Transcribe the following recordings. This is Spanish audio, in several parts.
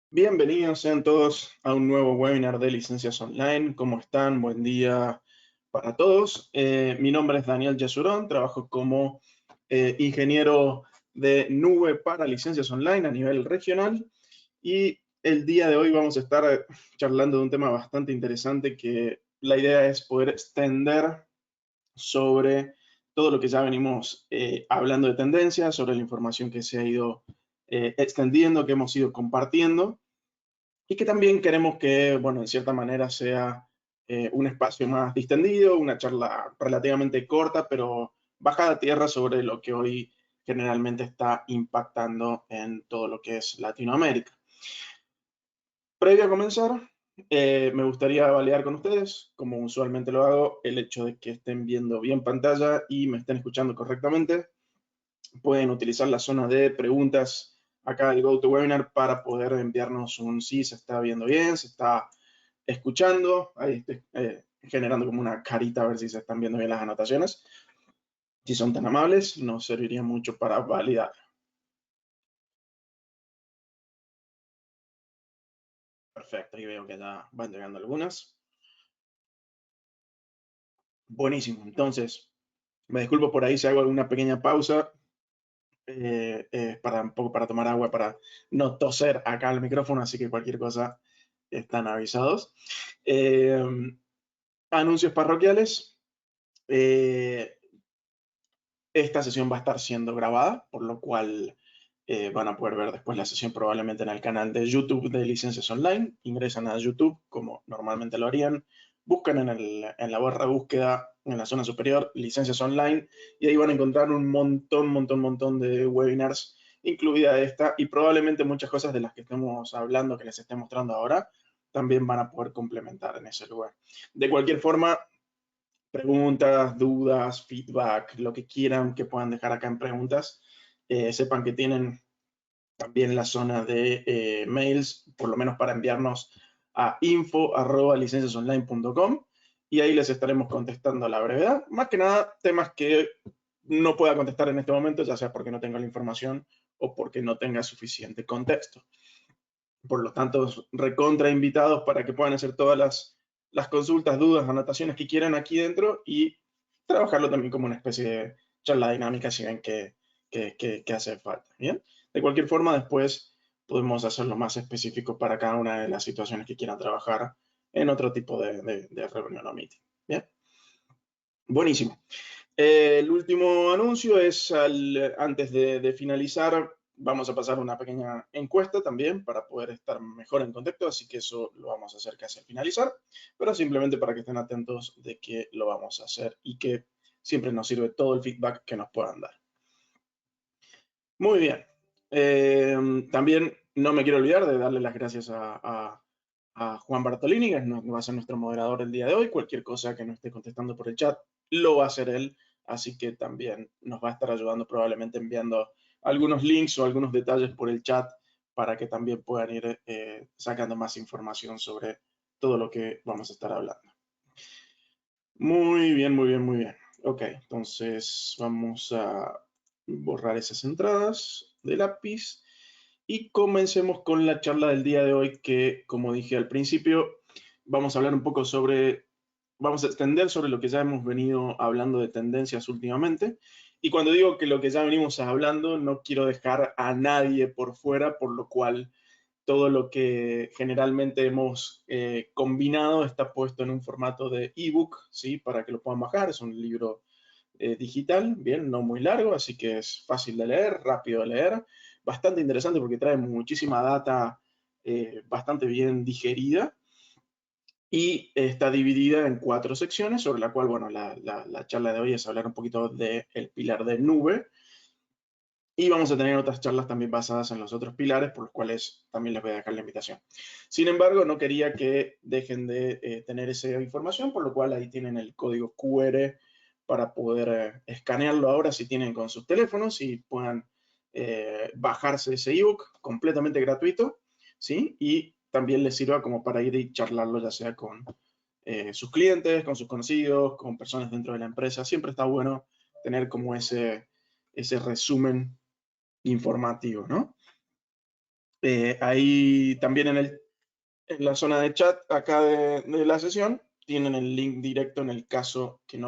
Bienvenidos sean todos a un nuevo webinar de Licencias Online. ¿Cómo están? Buen día para todos. Mi nombre es Daniel Yesurón, trabajo como ingeniero de nube para licencias online a nivel regional y el día de hoy vamos a estar charlando de un tema bastante interesante que la idea es poder extender sobre todo lo que ya venimos hablando de tendencias, sobre la información que se ha ido extendiendo, que hemos ido compartiendo y que también queremos que, bueno, en cierta manera sea un espacio más distendido, una charla relativamente corta, pero bajada a tierra sobre lo que hoy generalmente está impactando en todo lo que es Latinoamérica. Previo a comenzar, me gustaría validar con ustedes, como usualmente lo hago, el hecho de que estén viendo bien pantalla y me estén escuchando correctamente. Pueden utilizar la zona de preguntas acá del GoToWebinar para poder enviarnos un sí, se está viendo bien, se está escuchando. Ahí estoy generando como una carita a ver si se están viendo bien las anotaciones. Si son tan amables, nos serviría mucho para validar. Perfecto, ahí veo que ya van llegando algunas. Buenísimo, entonces, me disculpo por ahí si hago alguna pequeña pausa. Para un poco para tomar agua, para no toser acá al micrófono, así que cualquier cosa están avisados. Eh, Anuncios parroquiales. Eh, esta sesión va a estar siendo grabada, por lo cual van a poder ver después la sesión probablemente en el canal de YouTube de Licencias Online. Ingresan a YouTube como normalmente lo harían, buscan en la barra de búsqueda en la zona superior Licencias Online y ahí van a encontrar un montón de webinars, incluida esta, y probablemente muchas cosas de las que estemos hablando, que les esté mostrando ahora, también van a poder complementar en ese lugar. De cualquier forma, preguntas, dudas, feedback, lo que quieran que puedan dejar acá en preguntas, sepan que tienen también la zona de mails, por lo menos para enviarnos a info@licenciasonline.com y ahí les estaremos contestando a la brevedad. Más que nada, temas que no pueda contestar en este momento, ya sea porque no tenga la información o porque no tenga suficiente contexto. Por lo tanto, recontra invitados para que puedan hacer todas las consultas, dudas, anotaciones que quieran aquí dentro y trabajarlo también como una especie de charla dinámica si ven que hace falta. ¿Bien? De cualquier forma, después podemos hacerlo más específico para cada una de las situaciones que quieran trabajar en otro tipo de reunión o meeting. ¿Bien? Buenísimo. El último anuncio es antes de finalizar, vamos a pasar una pequeña encuesta también para poder estar mejor en contexto, así que eso lo vamos a hacer casi al finalizar, pero simplemente para que estén atentos de que lo vamos a hacer y que siempre nos sirve todo el feedback que nos puedan dar. Muy bien. También no me quiero olvidar de darle las gracias a Juan Bartolini, que va a ser nuestro moderador el día de hoy. Cualquier cosa que no esté contestando por el chat, lo va a hacer él. Así que también nos va a estar ayudando probablemente enviando algunos links o algunos detalles por el chat para que también puedan ir sacando más información sobre todo lo que vamos a estar hablando. Muy bien, muy bien, muy bien. Ok, entonces vamos a borrar esas entradas de lápiz y comencemos con la charla del día de hoy que, como dije al principio, vamos a hablar un poco vamos a extender sobre lo que ya hemos venido hablando de tendencias últimamente. Y cuando digo que lo que ya venimos hablando, no quiero dejar a nadie por fuera, por lo cual todo lo que generalmente hemos combinado está puesto en un formato de ebook, ¿sí? Para que lo puedan bajar. Es un libro digital, bien, no muy largo, así que es fácil de leer, rápido de leer, bastante interesante porque trae muchísima data bastante bien digerida y está dividida en 4 secciones, sobre la cual, bueno, la charla de hoy es hablar un poquito del pilar de nube, y vamos a tener otras charlas también basadas en los otros pilares, por los cuales también les voy a dejar la invitación. Sin embargo, no quería que dejen de tener esa información, por lo cual ahí tienen el código QR para poder escanearlo ahora si tienen con sus teléfonos y puedan bajarse ese ebook completamente gratuito, ¿sí? Y también les sirva como para ir y charlarlo ya sea con sus clientes, con sus conocidos, con personas dentro de la empresa. Siempre está bueno tener como ese resumen informativo, ¿no? Ahí también en la zona de chat acá de la sesión tienen el link directo en el caso que eh,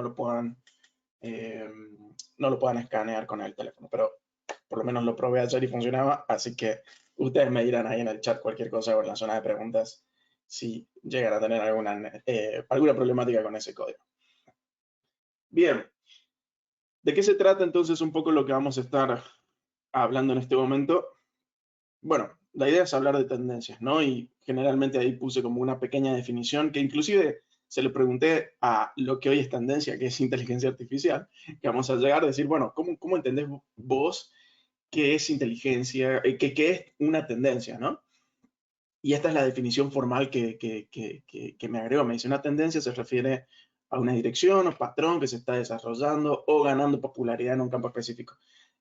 no lo puedan escanear con el teléfono, pero por lo menos lo probé ayer y funcionaba, así que ustedes me dirán ahí en el chat cualquier cosa o en la zona de preguntas si llegan a tener alguna problemática con ese código. Bien, ¿de qué se trata entonces un poco lo que vamos a estar hablando en este momento? Bueno, la idea es hablar de tendencias, ¿no? Y generalmente ahí puse como una pequeña definición que inclusive se lo pregunté a lo que hoy es tendencia, que es inteligencia artificial, que vamos a llegar a decir, bueno, ¿cómo entendés vos qué es inteligencia, qué es una tendencia, ¿no? Y esta es la definición formal que me agregó. Me dice, una tendencia se refiere a una dirección o patrón que se está desarrollando o ganando popularidad en un campo específico.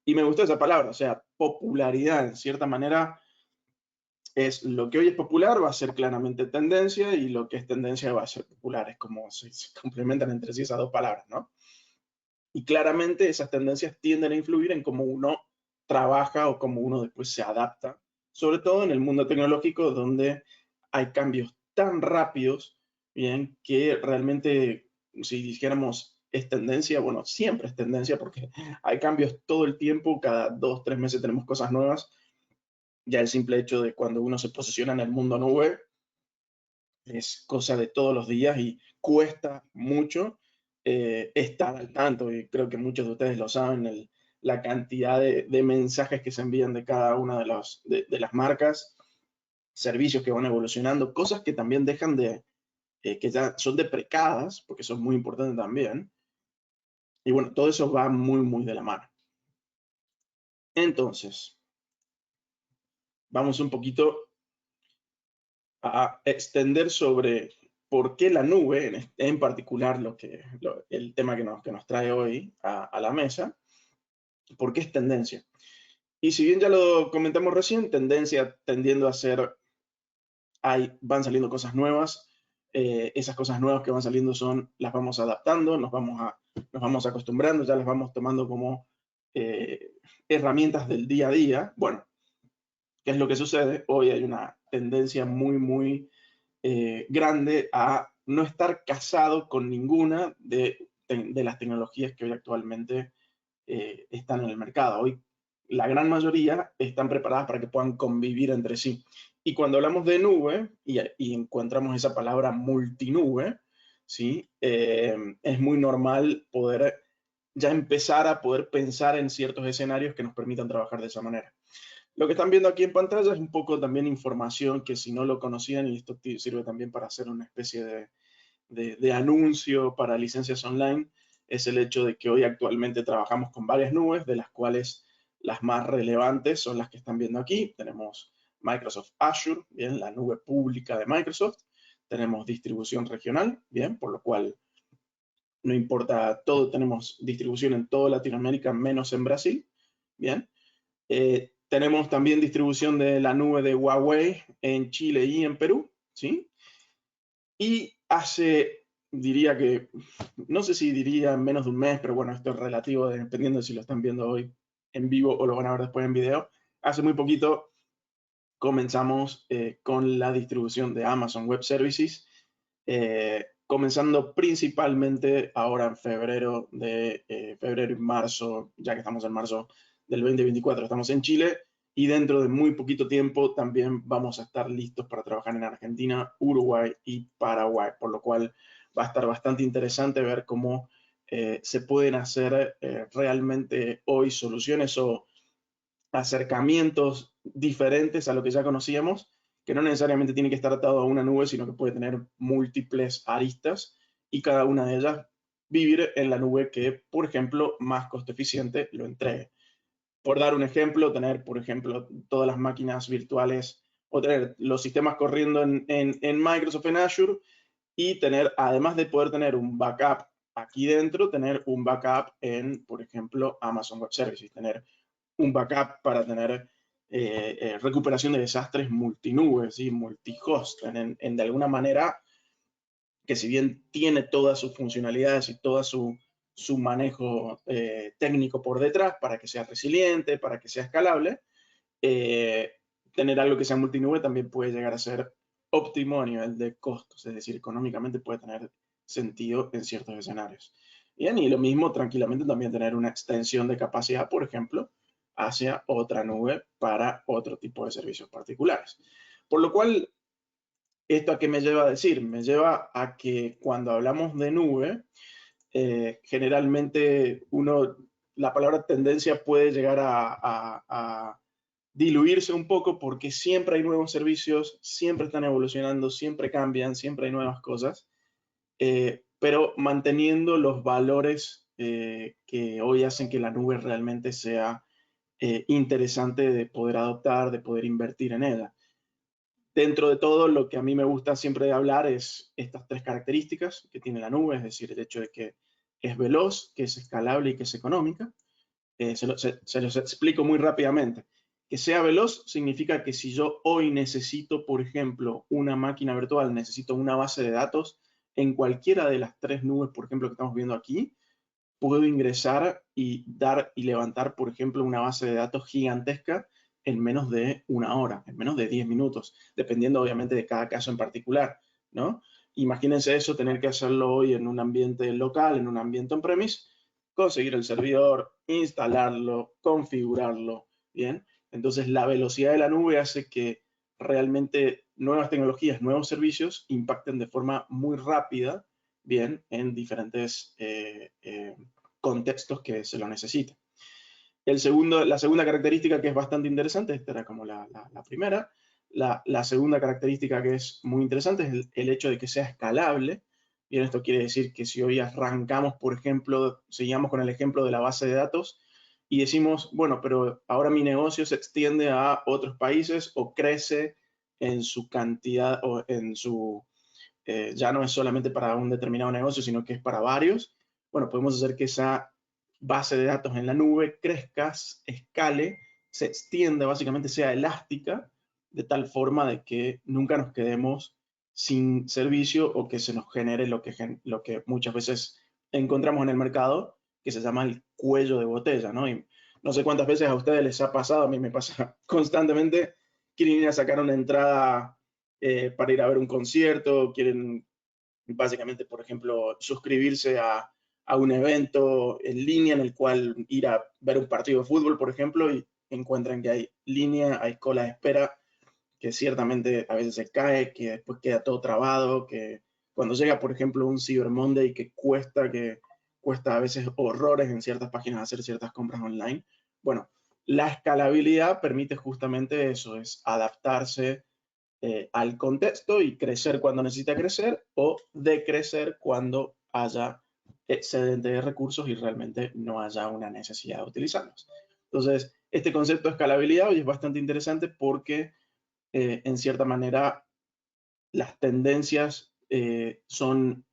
Y me gustó esa palabra, o sea, popularidad, en cierta manera, es lo que hoy es popular va a ser claramente tendencia y lo que es tendencia va a ser popular. Es como se complementan entre sí esas dos palabras, ¿no? Y claramente esas tendencias tienden a influir en cómo uno trabaja o cómo uno después se adapta, sobre todo en el mundo tecnológico donde hay cambios tan rápidos, bien, que realmente si dijéramos es tendencia, bueno, siempre es tendencia porque hay cambios todo el tiempo, cada 2, 3 meses tenemos cosas nuevas. Ya el simple hecho de cuando uno se posiciona en el mundo nube es cosa de todos los días y cuesta mucho estar al tanto. Y creo que muchos de ustedes lo saben, la cantidad de mensajes que se envían de cada una de las marcas, servicios que van evolucionando, cosas que también dejan que ya son deprecadas, porque son muy importantes también. Y bueno, todo eso va muy, muy de la mano. Entonces, vamos un poquito a extender sobre por qué la nube, en particular el tema que nos trae hoy a la mesa, por qué es tendencia. Y si bien ya lo comentamos recién, tendencia tendiendo a ser, van saliendo cosas nuevas, esas cosas nuevas que van saliendo las vamos adaptando, nos vamos acostumbrando, ya las vamos tomando como herramientas del día a día. Bueno, ¿qué es lo que sucede? Hoy hay una tendencia muy, muy grande a no estar casado con ninguna de las tecnologías que hoy actualmente están en el mercado. Hoy la gran mayoría están preparadas para que puedan convivir entre sí. Y cuando hablamos de nube y encontramos esa palabra multinube, ¿sí? Es muy normal poder ya empezar a poder pensar en ciertos escenarios que nos permitan trabajar de esa manera. Lo que están viendo aquí en pantalla es un poco también información que si no lo conocían, y esto sirve también para hacer una especie de anuncio para licencias online, es el hecho de que hoy actualmente trabajamos con varias nubes, de las cuales las más relevantes son las que están viendo aquí. Tenemos Microsoft Azure, bien, la nube pública de Microsoft. Tenemos distribución regional, bien, por lo cual no importa todo, tenemos distribución en toda Latinoamérica menos en Brasil, bien. Tenemos también distribución de la nube de Huawei en Chile y en Perú, ¿sí? Y diría que, no sé si diría menos de un mes, pero bueno, esto es relativo, dependiendo de si lo están viendo hoy en vivo o lo van a ver después en video. Hace muy poquito comenzamos con la distribución de Amazon Web Services, comenzando principalmente ahora en febrero y marzo, ya que estamos en marzo del 2024, estamos en Chile y dentro de muy poquito tiempo también vamos a estar listos para trabajar en Argentina, Uruguay y Paraguay, por lo cual va a estar bastante interesante ver cómo se pueden hacer realmente hoy soluciones o acercamientos diferentes a lo que ya conocíamos, que no necesariamente tiene que estar atado a una nube, sino que puede tener múltiples aristas y cada una de ellas vivir en la nube que, por ejemplo, más coste eficiente lo entregue. Por dar un ejemplo, tener, por ejemplo, todas las máquinas virtuales o tener los sistemas corriendo en Microsoft, en Azure, y tener, además de poder tener un backup aquí dentro, tener un backup en, por ejemplo, Amazon Web Services, tener un backup para tener recuperación de desastres multinubes y multihost, de alguna manera que si bien tiene todas sus funcionalidades y todo su manejo técnico por detrás para que sea resiliente, para que sea escalable, tener algo que sea multinube también puede llegar a ser óptimo a nivel de costos, es decir, económicamente puede tener sentido en ciertos escenarios. Bien, y lo mismo tranquilamente también tener una extensión de capacidad, por ejemplo, hacia otra nube para otro tipo de servicios particulares. Por lo cual, ¿esto a qué me lleva a decir? Me lleva a que cuando hablamos de nube, generalmente la palabra tendencia puede llegar a diluirse un poco porque siempre hay nuevos servicios, siempre están evolucionando, siempre cambian, siempre hay nuevas cosas, pero manteniendo los valores que hoy hacen que la nube realmente sea interesante de poder adoptar, de poder invertir en ella. Dentro de todo, lo que a mí me gusta siempre hablar es estas tres características que tiene la nube, es decir, el hecho de que es veloz, que es escalable y que es económica. Se los explico muy rápidamente. Que sea veloz significa que si yo hoy necesito, por ejemplo, una máquina virtual, necesito una base de datos en cualquiera de las tres nubes, por ejemplo, que estamos viendo aquí, puedo ingresar y dar y levantar, por ejemplo, una base de datos gigantesca en menos de una hora, en menos de 10 minutos, dependiendo obviamente de cada caso en particular, ¿no? Imagínense eso, tener que hacerlo hoy en un ambiente local, en un ambiente on-premise, conseguir el servidor, instalarlo, configurarlo, ¿bien? Entonces, la velocidad de la nube hace que realmente nuevas tecnologías, nuevos servicios impacten de forma muy rápida, bien, en diferentes contextos que se lo necesiten. La segunda característica que es bastante interesante, esta era como la primera, la segunda característica que es muy interesante es el hecho de que sea escalable. Bien, esto quiere decir que si hoy arrancamos, por ejemplo, seguíamos con el ejemplo de la base de datos y decimos, bueno, pero ahora mi negocio se extiende a otros países o crece en su cantidad o en su, ya no es solamente para un determinado negocio, sino que es para varios. Bueno, podemos hacer que esa base de datos en la nube crezca, escale, se extienda, básicamente sea elástica, de tal forma de que nunca nos quedemos sin servicio o que se nos genere lo que muchas veces encontramos en el mercado, que se llama el cuello de botella, ¿no? Y no sé cuántas veces a ustedes les ha pasado, a mí me pasa constantemente, quieren ir a sacar una entrada para ir a ver un concierto, quieren básicamente, por ejemplo, suscribirse a un evento en línea en el cual ir a ver un partido de fútbol, por ejemplo, y encuentran que hay línea, hay cola de espera, que ciertamente a veces se cae, que después queda todo trabado, que cuando llega, por ejemplo, un Cyber Monday que cuesta a veces horrores en ciertas páginas hacer ciertas compras online. Bueno, la escalabilidad permite justamente eso, es adaptarse al contexto y crecer cuando necesita crecer o decrecer cuando haya excedente de recursos y realmente no haya una necesidad de utilizarlos. Entonces, este concepto de escalabilidad hoy es bastante interesante porque en cierta manera las tendencias son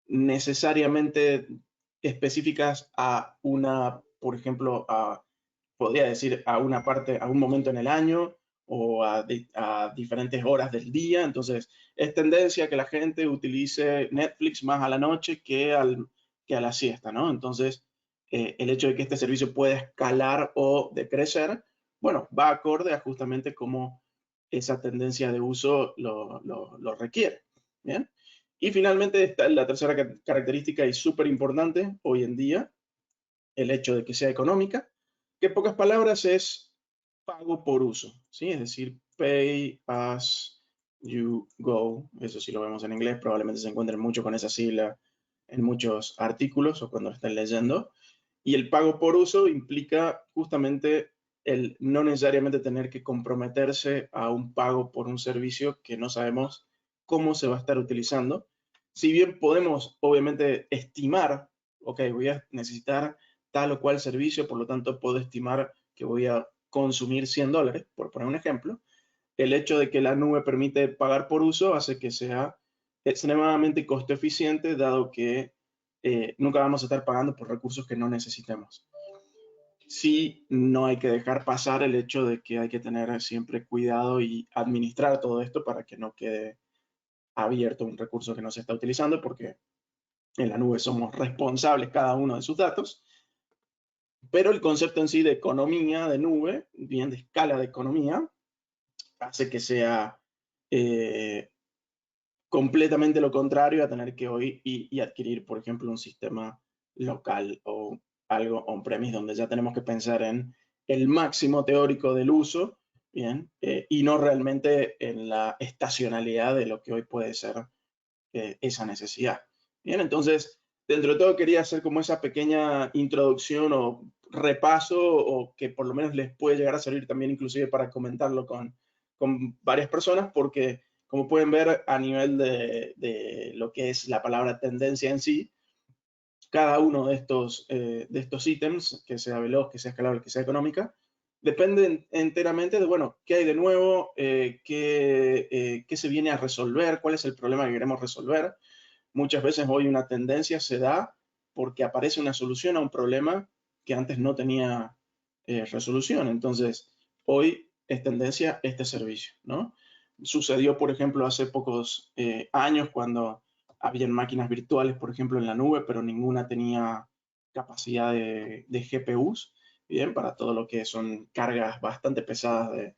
necesariamente específicas a una, por ejemplo, podría decir a una parte, a un momento en el año o a diferentes horas del día. Entonces, es tendencia que la gente utilice Netflix más a la noche que a la siesta, ¿no? Entonces, el hecho de que este servicio pueda escalar o decrecer, bueno, va acorde a justamente cómo esa tendencia de uso lo requiere. ¿Bien? Y finalmente está la tercera característica y súper importante hoy en día, el hecho de que sea económica, que en pocas palabras es pago por uso, ¿sí? Es decir, pay as you go. Eso sí lo vemos en inglés, probablemente se encuentren mucho con esa sigla en muchos artículos o cuando estén leyendo. Y el pago por uso implica justamente el no necesariamente tener que comprometerse a un pago por un servicio que no sabemos cómo se va a estar utilizando. Si bien podemos, obviamente, estimar, ok, voy a necesitar tal o cual servicio, por lo tanto puedo estimar que voy a consumir $100, por poner un ejemplo, el hecho de que la nube permite pagar por uso hace que sea extremadamente costo eficiente, dado que nunca vamos a estar pagando por recursos que no necesitemos. Sí, no hay que dejar pasar el hecho de que hay que tener siempre cuidado y administrar todo esto para que no quede abierto un recurso que no se está utilizando, porque en la nube somos responsables cada uno de sus datos, pero el concepto en sí de economía de nube, bien de escala de economía, hace que sea completamente lo contrario a tener que hoy y adquirir, por ejemplo, un sistema local o algo on-premise donde ya tenemos que pensar en el máximo teórico del uso, bien, y no realmente en la estacionalidad de lo que hoy puede ser esa necesidad. Bien, entonces, dentro de todo quería hacer como esa pequeña introducción o repaso o que por lo menos les puede llegar a servir también inclusive para comentarlo con varias personas porque como pueden ver a nivel de lo que es la palabra tendencia en sí, cada uno de estos ítems, que sea veloz, que sea escalable, que sea económica, depende enteramente de, bueno, qué hay de nuevo, qué se viene a resolver, cuál es el problema que queremos resolver. Muchas veces hoy una tendencia se da porque aparece una solución a un problema que antes no tenía resolución. Entonces, hoy es tendencia este servicio, ¿no? Sucedió, por ejemplo, hace pocos años cuando habían máquinas virtuales, por ejemplo, en la nube, pero ninguna tenía capacidad de GPUs, bien, para todo lo que son cargas bastante pesadas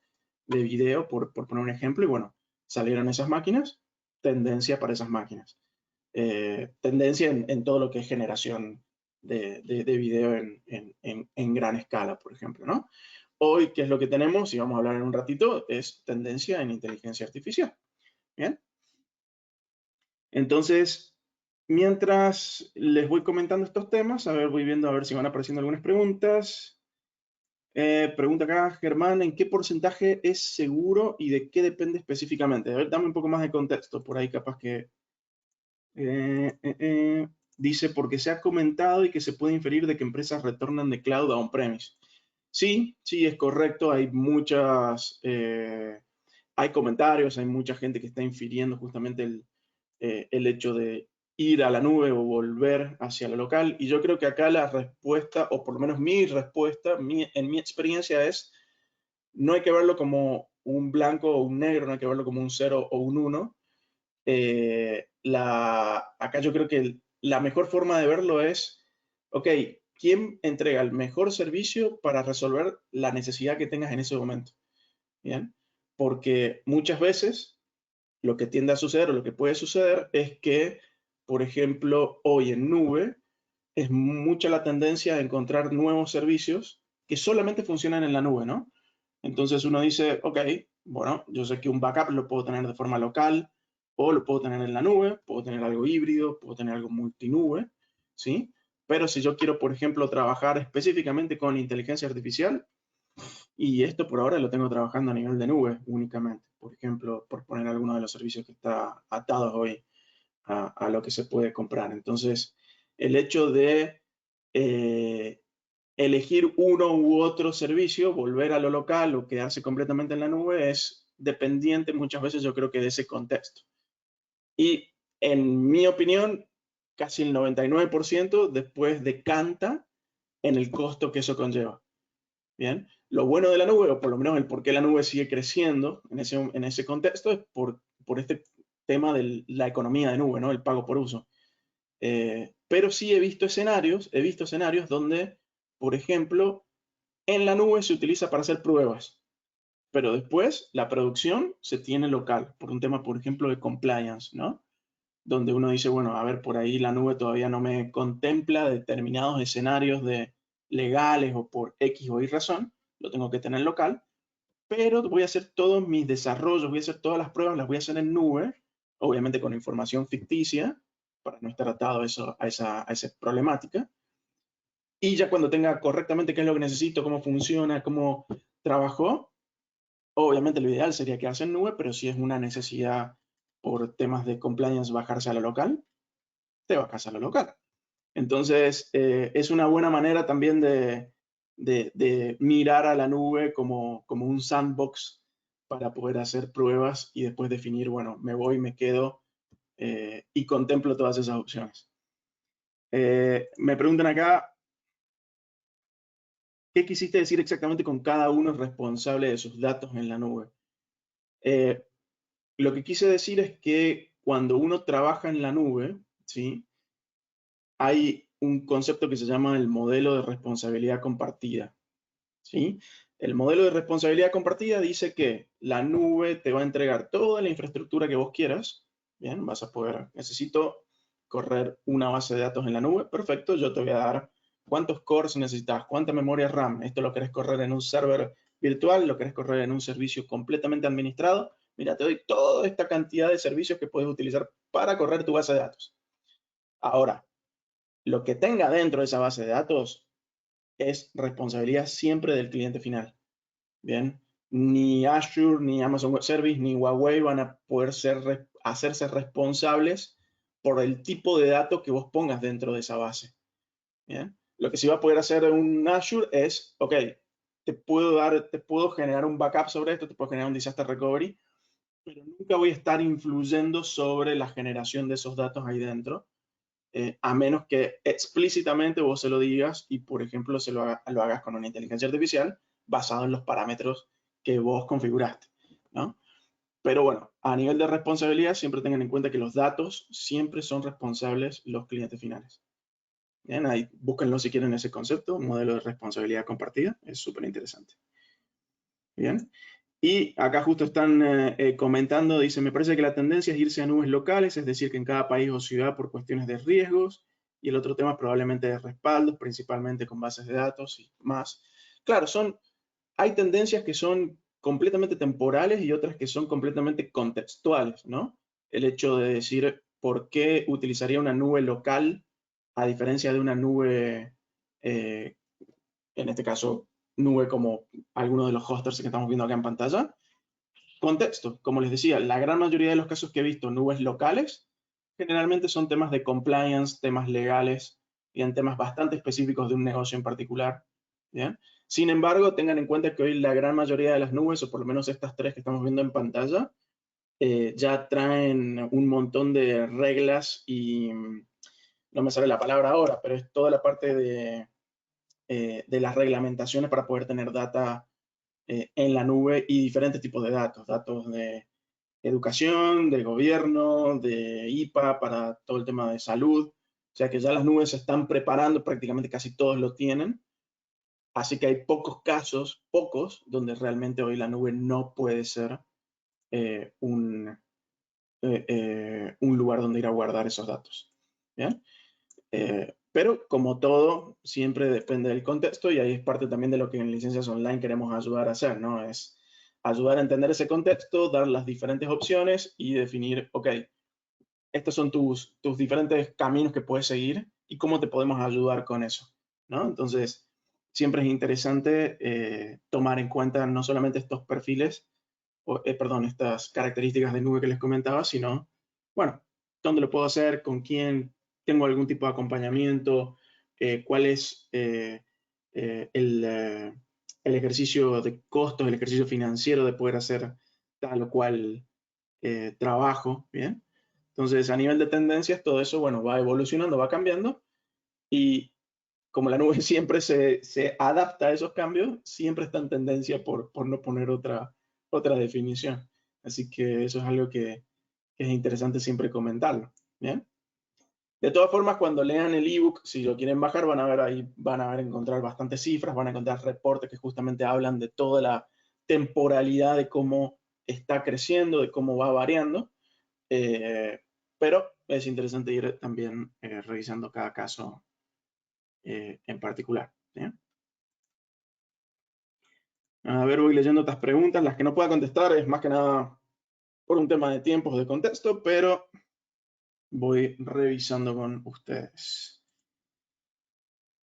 de video, por poner un ejemplo, y bueno, salieron esas máquinas, tendencia para esas máquinas. Tendencia en todo lo que es generación de video en gran escala, por ejemplo, ¿no? Hoy, ¿qué es lo que tenemos? Y vamos a hablar en un ratito, es tendencia en inteligencia artificial. ¿Bien? Entonces, mientras les voy comentando estos temas, a ver, voy viendo a ver si van apareciendo algunas preguntas. Pregunta acá, Germán, ¿en qué porcentaje es seguro y de qué depende específicamente? A ver, dame un poco más de contexto, por ahí capaz que dice, porque se ha comentado y que se puede inferir de que empresas retornan de cloud a on-premise. Sí, sí, es correcto. Hay hay comentarios, hay mucha gente que está infiriendo justamente el hecho de ir a la nube o volver hacia lo local. Y yo creo que acá la respuesta, o por lo menos mi respuesta, en mi experiencia es, no hay que verlo como un blanco o un negro, no hay que verlo como un 0 o un 1. Acá yo creo que la mejor forma de verlo es, ok, ¿quién entrega el mejor servicio para resolver la necesidad que tengas en ese momento? ¿Bien? Porque muchas veces lo que tiende a suceder o lo que puede suceder es que, por ejemplo, hoy en nube es mucha la tendencia a encontrar nuevos servicios que solamente funcionan en la nube, ¿no? Entonces uno dice, ok, bueno, yo sé que un backup lo puedo tener de forma local o lo puedo tener en la nube, puedo tener algo híbrido, puedo tener algo multinube, ¿sí? Pero si yo quiero, por ejemplo, trabajar específicamente con inteligencia artificial, y esto por ahora lo tengo trabajando a nivel de nube únicamente, por ejemplo, por poner alguno de los servicios que está atados hoy a lo que se puede comprar. Entonces, el hecho de eh, elegir uno u otro servicio, volver a lo local o quedarse completamente en la nube es dependiente muchas veces yo creo que de ese contexto. Y en mi opinión, casi el 99% después decanta en el costo que eso conlleva. Bien, lo bueno de la nube, o por lo menos el por qué la nube sigue creciendo en ese contexto, es por este tema de la economía de nube, ¿no? El pago por uso. Pero sí he visto escenarios donde, por ejemplo, en la nube se utiliza para hacer pruebas, pero después la producción se tiene local, por un tema, por ejemplo, de compliance, ¿no? Donde uno dice, bueno, a ver, por ahí la nube todavía no me contempla determinados escenarios legales o por X o Y razón, lo tengo que tener local, pero voy a hacer todos mis desarrollos, voy a hacer todas las pruebas, las voy a hacer en nube, obviamente con información ficticia, para no estar atado a esa problemática. Y ya cuando tenga correctamente qué es lo que necesito, cómo funciona, cómo trabajó, obviamente lo ideal sería quedarse en nube, pero si es una necesidad por temas de compliance bajarse a lo local, te bajas a lo local. Entonces, es una buena manera también de mirar a la nube como un sandbox para poder hacer pruebas y después definir, bueno, me voy, me quedo y contemplo todas esas opciones. Me preguntan acá, ¿qué quisiste decir exactamente con cada uno es responsable de sus datos en la nube? Eh, lo que quise decir es que cuando uno trabaja en la nube, ¿sí? Hay un concepto que se llama el modelo de responsabilidad compartida. ¿sí? El modelo de responsabilidad compartida dice que la nube te va a entregar toda la infraestructura que vos quieras. Bien, vas a poder, necesito correr una base de datos en la nube, perfecto, yo te voy a dar cuántos cores necesitas, cuánta memoria RAM, esto lo querés correr en un server virtual, lo querés correr en un servicio completamente administrado, mira, te doy toda esta cantidad de servicios que puedes utilizar para correr tu base de datos. Ahora, lo que tenga dentro de esa base de datos es responsabilidad siempre del cliente final. Bien, ni Azure, ni Amazon Web Service, ni Huawei van a poder hacerse responsables por el tipo de datos que vos pongas dentro de esa base. Bien, lo que sí va a poder hacer un Azure es, ok, te puedo generar un backup sobre esto, te puedo generar un disaster recovery, pero nunca voy a estar influyendo sobre la generación de esos datos ahí dentro, a menos que explícitamente vos se lo digas y, por ejemplo, lo hagas con una inteligencia artificial basado en los parámetros que vos configuraste, ¿no? Pero bueno, a nivel de responsabilidad, siempre tengan en cuenta que los datos siempre son responsables los clientes finales. Bien, ahí búsquenlo si quieren ese concepto, modelo de responsabilidad compartida, es súper interesante. Bien, y acá justo están comentando, dice, me parece que la tendencia es irse a nubes locales, es decir, que en cada país o ciudad por cuestiones de riesgos, y el otro tema probablemente de respaldos, principalmente con bases de datos y más. Claro, hay tendencias que son completamente temporales y otras que son completamente contextuales, ¿no? El hecho de decir, ¿por qué utilizaría una nube local a diferencia de una nube, eh, en este caso, nube como algunos de los hosters que estamos viendo acá en pantalla? Contexto, como les decía, la gran mayoría de los casos que he visto nubes locales generalmente son temas de compliance, temas legales y en temas bastante específicos de un negocio en particular. ¿Bien? Sin embargo, tengan en cuenta que hoy la gran mayoría de las nubes, o por lo menos estas tres que estamos viendo en pantalla, ya traen un montón de reglas y no me sale la palabra ahora, pero es toda la parte de las reglamentaciones para poder tener data en la nube y diferentes tipos de datos, datos de educación, de gobierno, de IPA, para todo el tema de salud. O sea que ya las nubes se están preparando, prácticamente casi todos lo tienen. Así que hay pocos casos, pocos, donde realmente hoy la nube no puede ser eh, un, un lugar donde ir a guardar esos datos. ¿Bien? Pero como todo, siempre depende del contexto y ahí es parte también de lo que en licencias online queremos ayudar a hacer, ¿no? Es ayudar a entender ese contexto, dar las diferentes opciones y definir, ok, estos son tus diferentes caminos que puedes seguir y cómo te podemos ayudar con eso, ¿no? Entonces, siempre es interesante tomar en cuenta no solamente estos perfiles, perdón, estas características de nube que les comentaba, sino, bueno, dónde lo puedo hacer, con quién, tengo algún tipo de acompañamiento, cuál es el ejercicio de costos, el ejercicio financiero de poder hacer tal o cual trabajo, ¿bien? Entonces, a nivel de tendencias, todo eso, bueno, va evolucionando, va cambiando y como la nube siempre se adapta a esos cambios, siempre está en tendencia por no poner otra definición. Así que eso es algo que es interesante siempre comentarlo. ¿Bien? De todas formas, cuando lean el ebook, si lo quieren bajar, van a ver ahí, van a ver encontrar bastantes cifras, van a encontrar reportes que justamente hablan de toda la temporalidad de cómo está creciendo, de cómo va variando. Eh, pero es interesante ir también revisando cada caso en particular. ¿Sí? A ver, voy leyendo otras preguntas. Las que no pueda contestar es más que nada por un tema de tiempos de contexto, pero voy revisando con ustedes.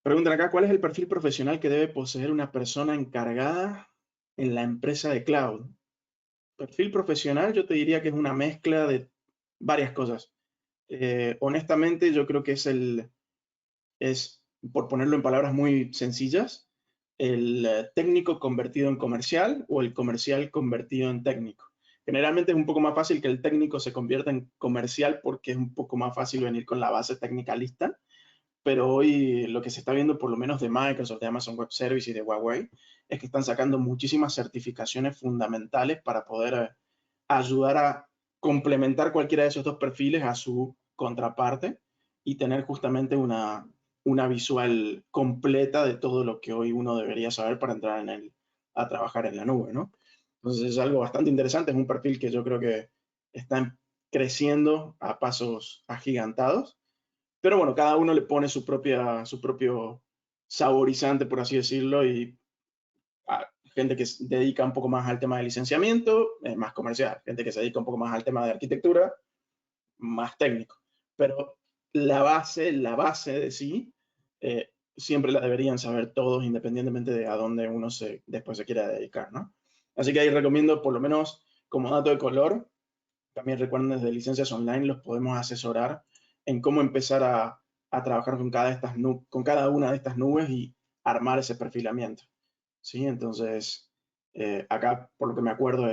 Preguntan acá, ¿cuál es el perfil profesional que debe poseer una persona encargada en la empresa de cloud? Perfil profesional, yo te diría que es una mezcla de varias cosas. Honestamente, yo creo que es, por ponerlo en palabras muy sencillas, el técnico convertido en comercial o el comercial convertido en técnico. Generalmente es un poco más fácil que el técnico se convierta en comercial porque es un poco más fácil venir con la base técnica lista, pero hoy lo que se está viendo por lo menos de Microsoft, de Amazon Web Services y de Huawei es que están sacando muchísimas certificaciones fundamentales para poder ayudar a complementar cualquiera de esos dos perfiles a su contraparte y tener justamente una visual completa de todo lo que hoy uno debería saber para entrar a trabajar en la nube, ¿no? Entonces es algo bastante interesante, es un perfil que yo creo que está creciendo a pasos agigantados, pero bueno, cada uno le pone su propio saborizante, por así decirlo, y gente que se dedica un poco más al tema de licenciamiento, más comercial, gente que se dedica un poco más al tema de arquitectura, más técnico. Pero la base de sí, siempre la deberían saber todos, independientemente de a dónde uno después se quiera dedicar, ¿no? Así que ahí recomiendo, por lo menos como dato de color, también recuerden desde licencias online los podemos asesorar en cómo empezar a trabajar con cada una de estas nubes y armar ese perfilamiento. ¿Sí? Entonces, acá, por lo que me acuerdo,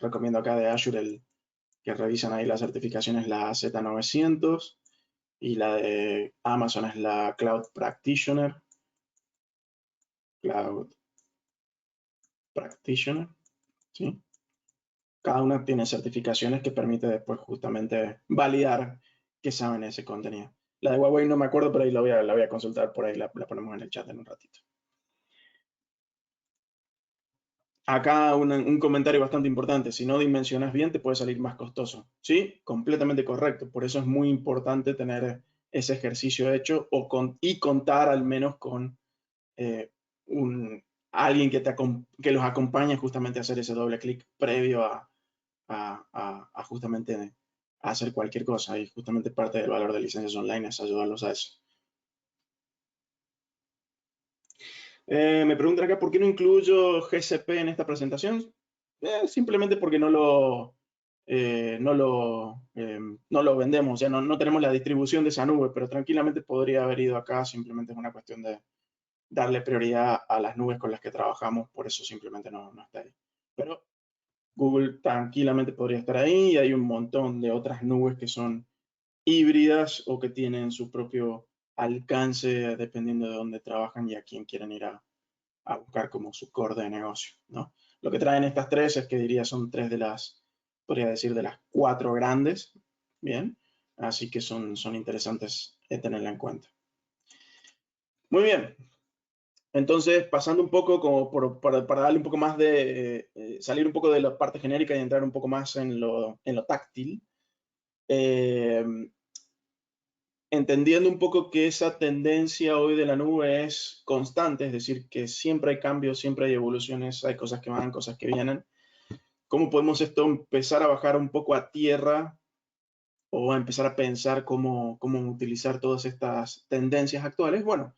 recomiendo acá de Azure que revisen ahí las certificaciones, la Z900, y la de Amazon es la Cloud Practitioner. Cloud Practitioner, ¿sí? Cada una tiene certificaciones que permite después justamente validar que saben ese contenido. La de Huawei no me acuerdo, pero ahí la voy a consultar por ahí, la ponemos en el chat en un ratito. Acá un comentario bastante importante, si no dimensionas bien te puede salir más costoso. Sí, completamente correcto, por eso es muy importante tener ese ejercicio hecho y contar al menos con eh, alguien que los acompañe justamente a hacer ese doble clic previo a justamente a hacer cualquier cosa, y justamente parte del valor de licencias online es ayudarlos a eso. Me preguntan acá, ¿por qué no incluyo GCP en esta presentación? Simplemente porque no lo vendemos, o sea, no tenemos la distribución de esa nube, pero tranquilamente podría haber ido acá, simplemente es una cuestión de darle prioridad a las nubes con las que trabajamos, por eso simplemente no está ahí. Pero Google tranquilamente podría estar ahí, y hay un montón de otras nubes que son híbridas o que tienen su propio alcance dependiendo de dónde trabajan y a quién quieren ir a buscar como su core de negocio, ¿no? Lo que traen estas tres es que diría son tres podría decir, de las cuatro grandes, ¿bien? Así que son interesantes tenerla en cuenta. Muy bien. Entonces, pasando un poco como para darle un poco más salir un poco de la parte genérica y entrar un poco más en lo táctil, eh, entendiendo un poco que esa tendencia hoy de la nube es constante, es decir, que siempre hay cambios, siempre hay evoluciones, hay cosas que van, cosas que vienen. ¿Cómo podemos empezar a bajar un poco a tierra o a empezar a pensar cómo utilizar todas estas tendencias actuales? Bueno,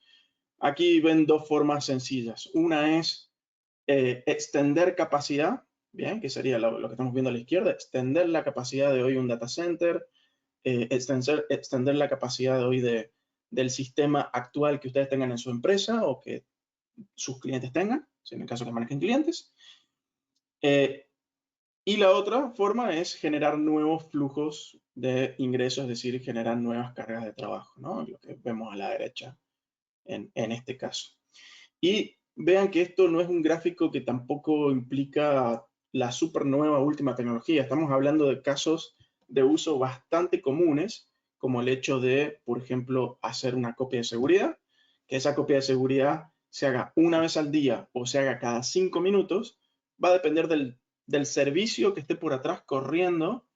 aquí ven dos formas sencillas. Una es extender capacidad, bien, que sería lo que estamos viendo a la izquierda, extender la capacidad de hoy un data center, extender la capacidad de hoy del sistema actual que ustedes tengan en su empresa o que sus clientes tengan, si en el caso que manejen clientes. Y la otra forma es generar nuevos flujos de ingresos, es decir, generar nuevas cargas de trabajo, ¿no? Lo que vemos a la derecha en este caso. Y vean que esto no es un gráfico que tampoco implica la super nueva última tecnología. Estamos hablando de casos de uso bastante comunes, como el hecho de, por ejemplo, hacer una copia de seguridad, que esa copia de seguridad se haga una vez al día o se haga cada 5 minutos, va a depender del servicio que esté por atrás corriendo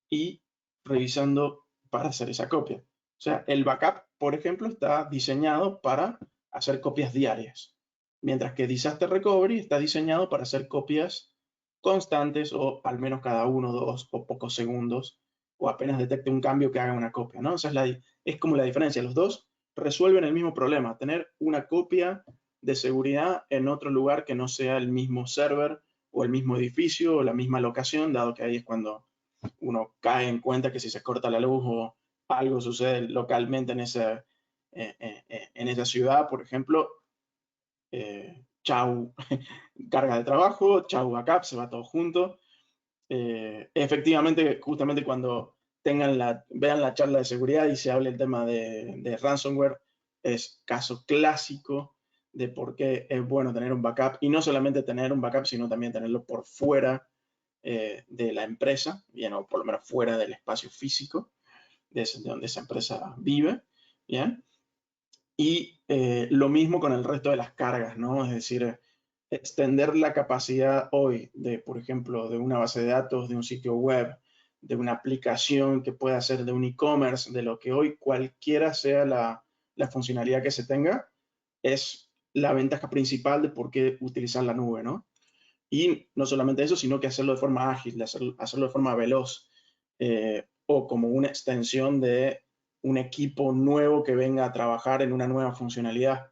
y revisando para hacer esa copia. O sea, el backup, por ejemplo, está diseñado para hacer copias diarias, mientras que Disaster Recovery está diseñado para hacer copias constantes o al menos cada 1, 2 o pocos segundos, o apenas detecte un cambio que haga una copia, ¿no? O sea, es como la diferencia. Los dos resuelven el mismo problema, tener una copia de seguridad en otro lugar que no sea el mismo server o el mismo edificio o la misma locación, dado que ahí es cuando uno cae en cuenta que si se corta la luz o algo sucede localmente en esa ciudad, por ejemplo, chau carga de trabajo, chau backup, se va todo junto. Efectivamente, justamente cuando vean la charla de seguridad y se hable el tema de ransomware, es caso clásico de por qué es bueno tener un backup, y no solamente tener un backup, sino también tenerlo por fuera de la empresa, bien, o por lo menos fuera del espacio físico de donde esa empresa vive, bien. Y lo mismo con el resto de las cargas, ¿no? Es decir, extender la capacidad hoy de, por ejemplo, de una base de datos, de un sitio web, de una aplicación que pueda ser de un e-commerce, de lo que hoy cualquiera sea la funcionalidad que se tenga, es la ventaja principal de por qué utilizar la nube, ¿no? Y no solamente eso, sino que hacerlo de forma ágil, de hacerlo de forma veloz, o como una extensión de un equipo nuevo que venga a trabajar en una nueva funcionalidad.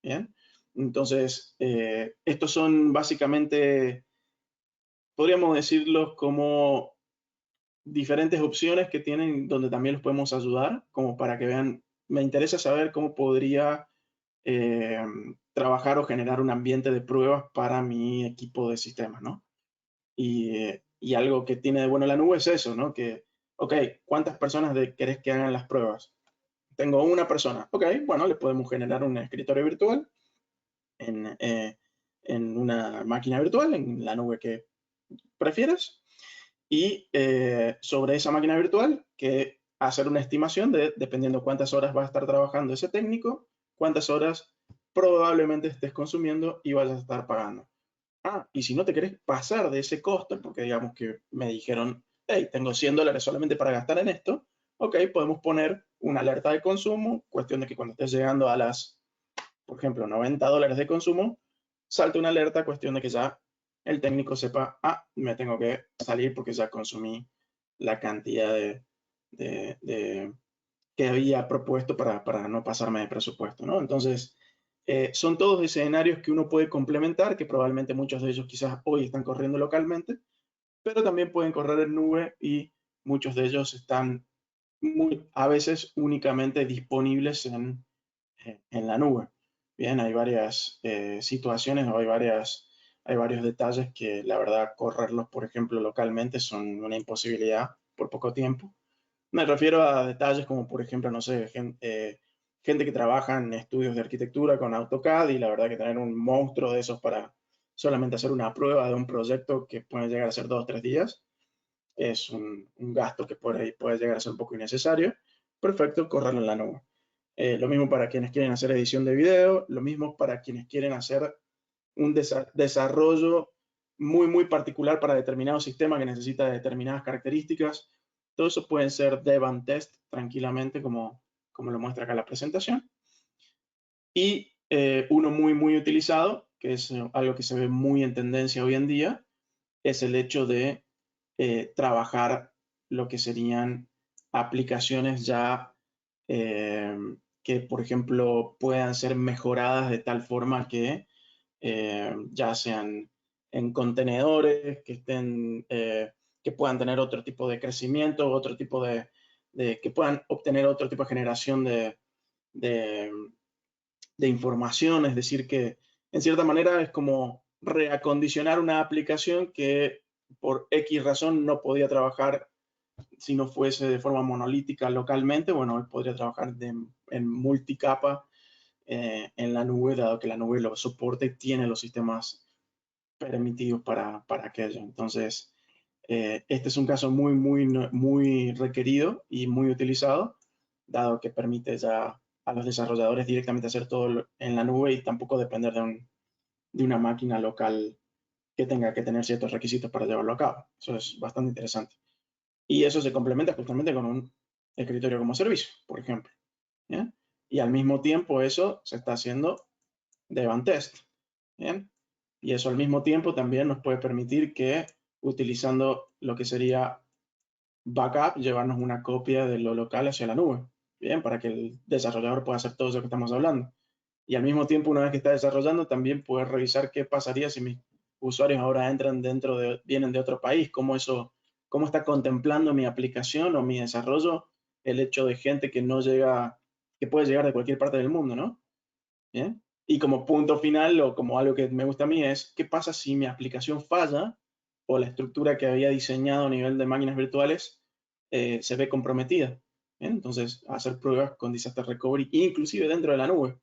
¿Bien? Entonces, estos son básicamente, podríamos decirlos como diferentes opciones que tienen donde también los podemos ayudar, como para que vean, me interesa saber cómo podría eh, trabajar o generar un ambiente de pruebas para mi equipo de sistemas, ¿no? Y algo que tiene de bueno la nube es eso, ¿no? Que, ok, ¿cuántas personas querés que hagan las pruebas? Tengo una persona. Ok, bueno, le podemos generar un escritorio virtual en, eh, en una máquina virtual, en la nube que prefieras, y sobre esa máquina virtual que hacer una estimación de, dependiendo cuántas horas va a estar trabajando ese técnico, cuántas horas probablemente estés consumiendo y vayas a estar pagando. Ah, y si no te querés pasar de ese costo, porque digamos que me dijeron, hey, tengo $100 solamente para gastar en esto, ok, podemos poner una alerta de consumo, cuestión de que cuando estés llegando a las, por ejemplo, $90 de consumo, salte una alerta, cuestión de que ya el técnico sepa, ah, me tengo que salir porque ya consumí la cantidad de que había propuesto para no pasarme de presupuesto, ¿no? Entonces, son todos escenarios que uno puede complementar, que probablemente muchos de ellos quizás hoy están corriendo localmente, pero también pueden correr en nube y muchos de ellos están a veces únicamente disponibles en la nube. Bien, hay varias situaciones o hay varios detalles que la verdad correrlos, por ejemplo, localmente son una imposibilidad por poco tiempo. Me refiero a detalles como, por ejemplo, no sé, gente que trabaja en estudios de arquitectura con AutoCAD y la verdad que tener un monstruo de esos para solamente hacer una prueba de un proyecto que puede llegar a ser 2 o 3 días es un gasto que puede llegar a ser un poco innecesario. Perfecto, correrlo en la nube. Lo mismo para quienes quieren hacer edición de video, lo mismo para quienes quieren hacer un desarrollo muy, muy particular para determinado sistema que necesita determinadas características. Todo eso pueden ser dev and test tranquilamente, como lo muestra acá la presentación. Y uno muy, muy utilizado, que es algo que se ve muy en tendencia hoy en día, es el hecho de trabajar lo que serían aplicaciones ya eh, que, por ejemplo, puedan ser mejoradas de tal forma que ya sean en contenedores, que puedan tener otro tipo de crecimiento, otro tipo que puedan obtener otro tipo de generación de, de información, es decir, que en cierta manera es como reacondicionar una aplicación que por X razón no podía trabajar si no fuese de forma monolítica localmente, bueno, él podría trabajar en multicapa en la nube, dado que la nube lo soporta y tiene los sistemas permitidos para aquello. Entonces, este es un caso muy, muy, muy requerido y muy utilizado, dado que permite ya a los desarrolladores directamente hacer todo en la nube y tampoco depender de una máquina local que tenga que tener ciertos requisitos para llevarlo a cabo. Eso es bastante interesante. Y eso se complementa justamente con un escritorio como servicio, por ejemplo. ¿Bien? Y al mismo tiempo eso se está haciendo de Van Test. ¿Bien? Y eso al mismo tiempo también nos puede permitir que utilizando lo que sería backup, llevarnos una copia de lo local hacia la nube, bien, para que el desarrollador pueda hacer todo eso que estamos hablando. Y al mismo tiempo, una vez que está desarrollando, también poder revisar qué pasaría si mis usuarios ahora vienen de otro país, cómo está contemplando mi aplicación o mi desarrollo el hecho de gente que no llega, que puede llegar de cualquier parte del mundo, ¿no? ¿Bien? Y como punto final, o como algo que me gusta a mí, es qué pasa si mi aplicación falla o la estructura que había diseñado a nivel de máquinas virtuales se ve comprometida. ¿Bien? Entonces, hacer pruebas con Disaster Recovery, inclusive dentro de la nube.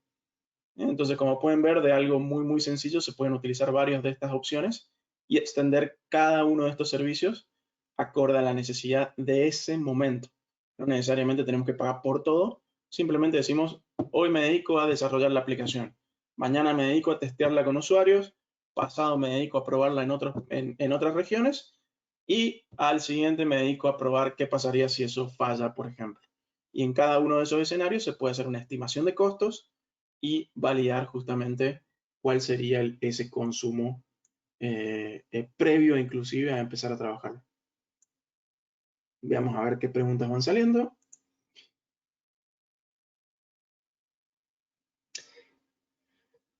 ¿Bien? Entonces, como pueden ver, de algo muy, muy sencillo, se pueden utilizar varias de estas opciones y extender cada uno de estos servicios acorde a la necesidad de ese momento. No necesariamente tenemos que pagar por todo, simplemente decimos, Hoy me dedico a desarrollar la aplicación. Mañana me dedico a testearla con usuarios. Pasado me dedico a probarla en otras regiones. Y al siguiente me dedico a probar qué pasaría si eso falla, por ejemplo. Y en cada uno de esos escenarios se puede hacer una estimación de costos y validar justamente cuál sería ese consumo previo inclusive a empezar a trabajar. Veamos a ver qué preguntas van saliendo.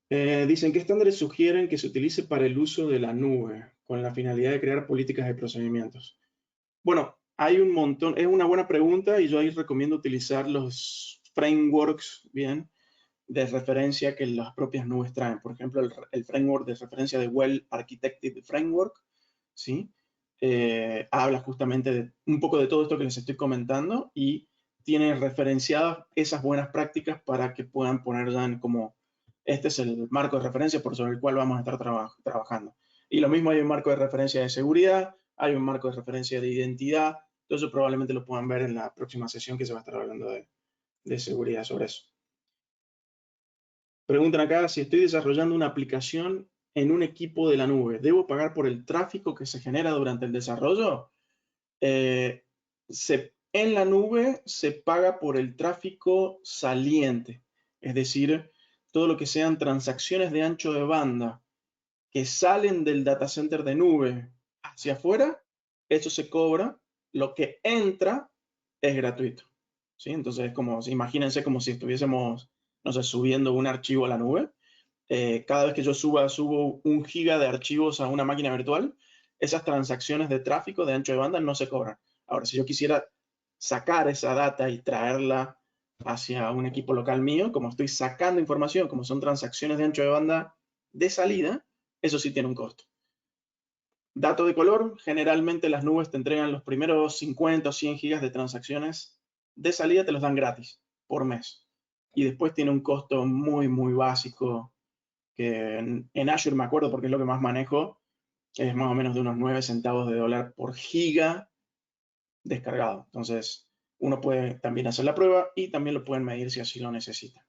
Dicen, ¿qué estándares sugieren que se utilice para el uso de la nube con la finalidad de crear políticas de procedimientos? Bueno, hay un montón, es una buena pregunta y yo ahí recomiendo utilizar los frameworks, bien, de referencia que las propias nubes traen. Por ejemplo, el framework de referencia de Well Architected Framework, ¿sí? Habla justamente de un poco de todo esto que les estoy comentando y tiene referenciadas esas buenas prácticas para que puedan poner ya en como, este es el marco de referencia por sobre el cual vamos a estar trabajando. Y lo mismo hay un marco de referencia de seguridad, hay un marco de referencia de identidad, todo eso probablemente lo puedan ver en la próxima sesión que se va a estar hablando de seguridad sobre eso. Preguntan acá si estoy desarrollando una aplicación en un equipo de la nube. ¿Debo pagar por el tráfico que se genera durante el desarrollo? En la nube se paga por el tráfico saliente, es decir, todo lo que sean transacciones de ancho de banda que salen del data center de nube hacia afuera, eso se cobra. Lo que entra es gratuito. ¿Sí? Entonces, imagínense como si estuviésemos, no sé, subiendo un archivo a la nube. Cada vez que yo subo 1 GB de archivos a una máquina virtual, esas transacciones de tráfico de ancho de banda no se cobran. Ahora, si yo quisiera sacar esa data y traerla hacia un equipo local mío, como estoy sacando información, como son transacciones de ancho de banda de salida, eso sí tiene un costo. Dato de color, generalmente las nubes te entregan los primeros 50 o 100 gigas de transacciones de salida, te los dan gratis por mes. Y después tiene un costo muy, muy básico, que en Azure me acuerdo porque es lo que más manejo, es más o menos de unos 9 centavos de dólar por giga descargado. Entonces, uno puede también hacer la prueba y también lo pueden medir si así lo necesita.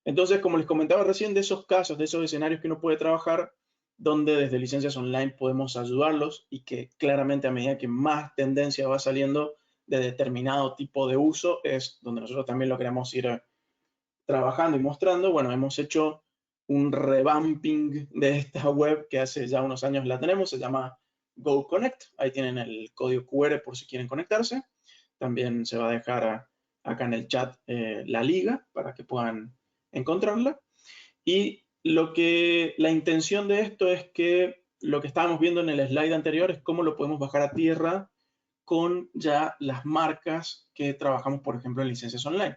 Entonces, como les comentaba recién, de esos casos, de esos escenarios que uno puede trabajar, donde desde licencias online podemos ayudarlos y que claramente a medida que más tendencia va saliendo de determinado tipo de uso, es donde nosotros también lo queremos ir trabajando y mostrando. Bueno, hemos hecho un revamping de esta web que hace ya unos años la tenemos, se llama Go Connect. Ahí tienen el código QR por si quieren conectarse. También se va a dejar acá en el chat la liga para que puedan encontrarla. Y la intención de esto es que lo que estábamos viendo en el slide anterior es cómo lo podemos bajar a tierra con ya las marcas que trabajamos, por ejemplo, en licencias online.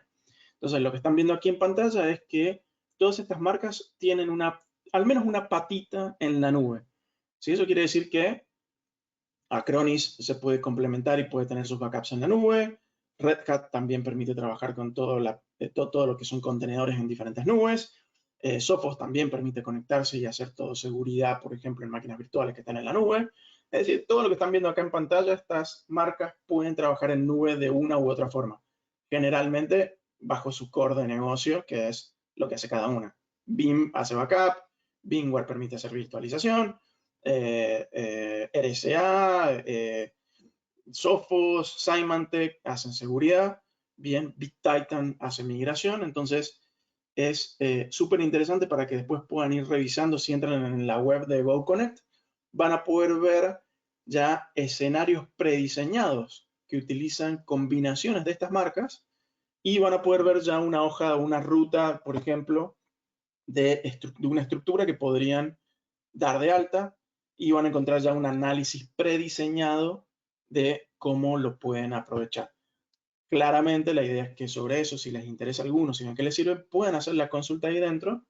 Entonces, lo que están viendo aquí en pantalla es que todas estas marcas tienen al menos una patita en la nube. ¿Sí? Eso quiere decir que Acronis se puede complementar y puede tener sus backups en la nube. Red Hat también permite trabajar con todo lo que son contenedores en diferentes nubes. Sophos también permite conectarse y hacer todo seguridad, por ejemplo, en máquinas virtuales que están en la nube. Es decir, todo lo que están viendo acá en pantalla, estas marcas pueden trabajar en nube de una u otra forma. Generalmente bajo su core de negocio, que es lo que hace cada una. Veeam hace backup, VMware permite hacer virtualización, RSA, Sophos, Symantec hacen seguridad, bien, BigTitan hace migración, entonces es súper interesante para que después puedan ir revisando. Si entran en la web de GoConnect, van a poder ver ya escenarios prediseñados que utilizan combinaciones de estas marcas y van a poder ver ya una hoja, una ruta, por ejemplo, de una estructura que podrían dar de alta y van a encontrar ya un análisis prediseñado de cómo lo pueden aprovechar. Claramente la idea es que sobre eso, si les interesa a alguno, si ven que les sirve, puedan hacer la consulta ahí dentro